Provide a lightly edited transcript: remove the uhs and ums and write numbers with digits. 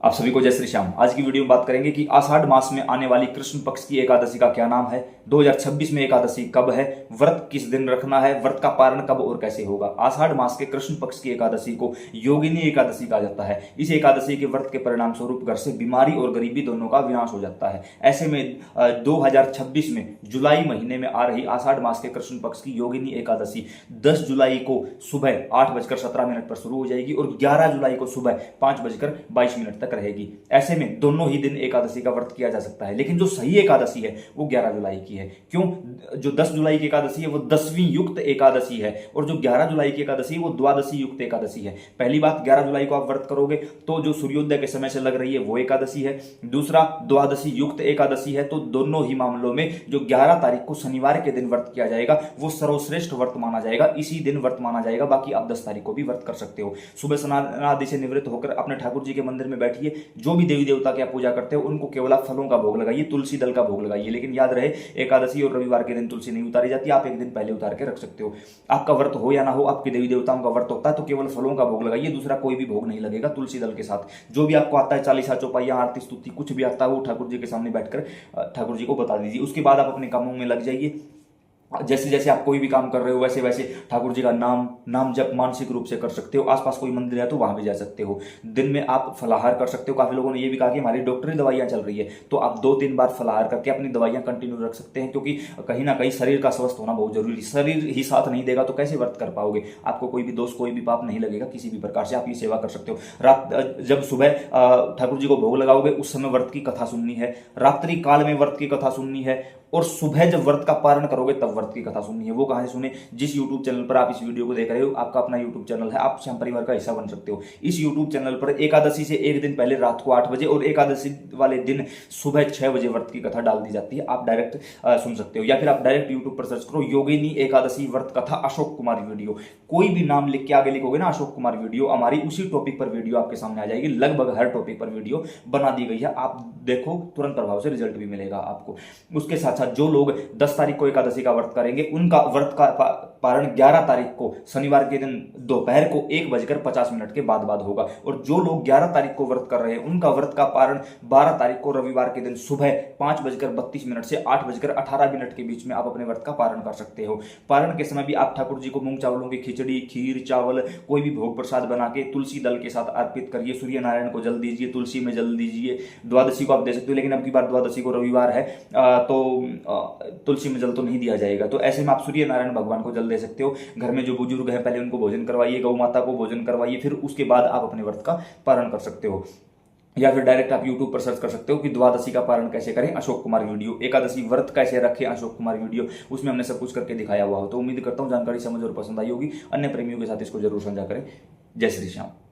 आप सभी को जय श्री श्याम। आज की वीडियो में बात करेंगे कि आषाढ़ मास में आने वाली कृष्ण पक्ष की एकादशी का क्या नाम है, 2026 में एकादशी कब है, व्रत किस दिन रखना है, व्रत का पारण कब और कैसे होगा। आषाढ़ मास के कृष्ण पक्ष की एकादशी को योगिनी एकादशी कहा जाता है। इस एकादशी के व्रत के परिणाम स्वरूप घर से बीमारी और गरीबी दोनों का विनाश हो जाता है। ऐसे में 2026 में जुलाई महीने में आ रही आषाढ़ मास के कृष्ण पक्ष की योगिनी एकादशी 10 जुलाई को सुबह 8:17 पर शुरू हो जाएगी और 11 जुलाई को सुबह 5:22 तक रहेगी। ऐसे में दोनों ही दिन एकादशी का व्रत किया जा सकता है, लेकिन जो सही एकादशी है वो 11 जुलाई की है। क्यों? जो 10 जुलाई की एकादशी है वो 10वीं युक्त एकादशी है और जो 11 जुलाई की एकादशी है वो द्वादशी युक्त एकादशी है। पहली बात, 11 जुलाई को आप व्रत करोगे तो जो सूर्योदय के समय से लग रही है वो एकादशी है। दूसरा, द्वादशी युक्त एकादशी है। तो दोनों ही मामलों में जो 11 तारीख को शनिवार के दिन व्रत किया जाएगा वो सर्वश्रेष्ठ व्रत माना जाएगा, इसी दिन व्रत माना जाएगा। बाकी आप 10 तारीख को भी व्रत कर सकते हो। सुबह स्नान आदि से निवृत्त होकर अपने ठाकुर जी के मंदिर में बैठिए। जो भी देवी देवता की आप पूजा करते हो उनको केवल आप फलों का भोग लगाइए, तुलसी दल का भोग लगाइए। लेकिन याद रहे, एकादशी और रविवार के दिन तुलसी नहीं उतारी जाती, आप एक दिन पहले उतार के रख सकते हो। आपका व्रत हो या ना हो, आपके देवी देवताओं का व्रत होता है तो केवल फलों का भोग लगाइए, दूसरा कोई भी भोग नहीं लगेगा तुलसी दल के साथ। जो भी आपको आता है, चालीसा, चौपाइया, आरती, स्तुति, कुछ भी आता है वो ठाकुर जी के सामने बैठकर ठाकुर जी को बता दीजिए। उसके बाद आप अपने कामों में लग जाइए। जैसे जैसे आप कोई भी काम कर रहे हो वैसे वैसे ठाकुर जी का नाम जप मानसिक रूप से कर सकते हो। आसपास कोई मंदिर है तो वहां भी जा सकते हो। दिन में आप फलाहार कर सकते हो। काफी लोगों ने ये भी कहा कि हमारी डॉक्टरी दवाइयां चल रही है तो आप 2-3 बार फलाहार करके अपनी दवाइयां कंटिन्यू रख सकते हैं, क्योंकि कहीं ना कहीं शरीर का स्वस्थ होना बहुत जरूरी। शरीर ही साथ नहीं देगा तो कैसे व्रत कर पाओगे। आपको कोई भी दोष, कोई भी पाप नहीं लगेगा किसी भी प्रकार से। आप ये सेवा कर सकते हो। रात जब सुबह ठाकुर जी को भोग लगाओगे उस समय व्रत की कथा सुननी है, रात्रि काल में व्रत की कथा सुननी है और सुबह जब व्रत का पारण करोगे तब व्रत की कथा सुननी है। वो कहां से सुने? जिस YouTube चैनल पर आप इस वीडियो को देख रहे हो, आपका अपना YouTube चैनल है, आप श्याम परिवार का हिस्सा बन सकते हो। इस YouTube चैनल पर एकादशी से एक दिन पहले रात को 8 बजे और एकादशी वाले दिन सुबह 6 बजे व्रत की कथा डाल दी जाती है। आप डायरेक्ट सुन सकते हो, या फिर आप डायरेक्ट YouTube पर सर्च करो योगिनी एकादशी व्रत कथा अशोक कुमार वीडियो। कोई भी नाम लिख के आगे लिखोगे ना अशोक कुमार वीडियो, हमारी उसी टॉपिक पर वीडियो आपके सामने आ जाएगी। लगभग हर टॉपिक पर वीडियो बना दी गई है। आप देखो, तुरंत प्रभाव से रिजल्ट भी मिलेगा आपको। उसके साथ साथ जो लोग 10 तारीख को एकादशी का व्रत करेंगे उनका व्रत का पारण 11 तारीख को शनिवार के दिन दोपहर को 1:50 के बाद होगा। और जो लोग 11 तारीख को व्रत कर रहे हैं उनका व्रत का पारण 12 तारीख को रविवार के दिन सुबह 5:32 से 8:18 के बीच में आप अपने व्रत का पारण कर सकते हो। पारण के समय भी आप ठाकुर जी को मूंग चावलों की खिचड़ी, खीर, चावल, कोई भी भोग प्रसाद बना के तुलसी दल के साथ अर्पित करिए। सूर्य नारायण को जल दीजिए, तुलसी में जल दीजिए। द्वादशी को आप दे सकते हो, लेकिन अब की बार द्वादशी को रविवार है तो तुलसी में जल तो नहीं दिया जाएगा। तो ऐसे में आप सूर्य नारायण भगवान को जल दे सकते हो। घर में जो बुजुर्ग हैं पहले उनको भोजन करवाइए, गौ माता को भोजन करवाइए, फिर उसके बाद आप अपने व्रत का पारण कर सकते हो। या फिर डायरेक्ट आप YouTube पर सर्च कर सकते हो कि द्वादशी का पारण कैसे करें अशोक कुमार वीडियो, एकादशी व्रत कैसे रखें अशोक कुमार वीडियो, उसमें हमने सब कुछ करके दिखाया हुआ हो। तो उम्मीद करता हूं जानकारी समझ और पसंद आई होगी। अन्य प्रेमियों के साथ इसको जरूर साझा करें। जय श्री श्याम।